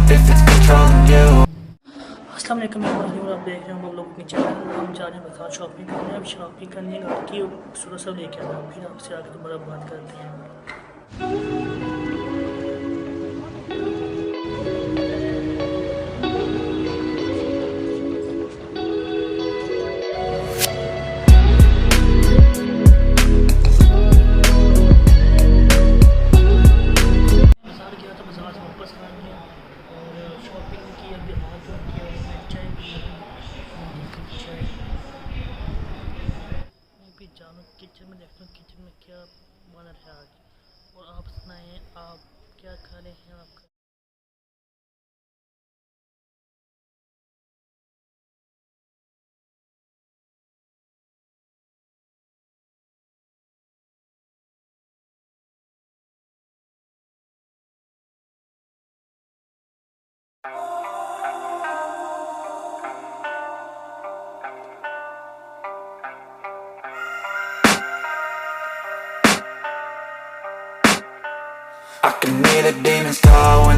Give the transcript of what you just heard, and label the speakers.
Speaker 1: stop if it's controlling you.
Speaker 2: अस्सलाम वालेकुम और आप देख रहे हैं हम लोग अपने चैनल। हम जा रहे हैं बाजार शॉपिंग करने। अब शॉपिंग करने की सूरत सब लेके आना, फिर आपसे आके दोबारा बात करते हैं। बाजार गया था, बाजार से वापस आ गया और शॉपिंग की। अभी हाथ धो किया, चाय पी, चाय भी जानू किचन में देखता हूँ किचन में क्या बन रहा है आज। और आप सुनाएं, आप क्या खा रहे हैं आपका।
Speaker 1: I can hear the demons call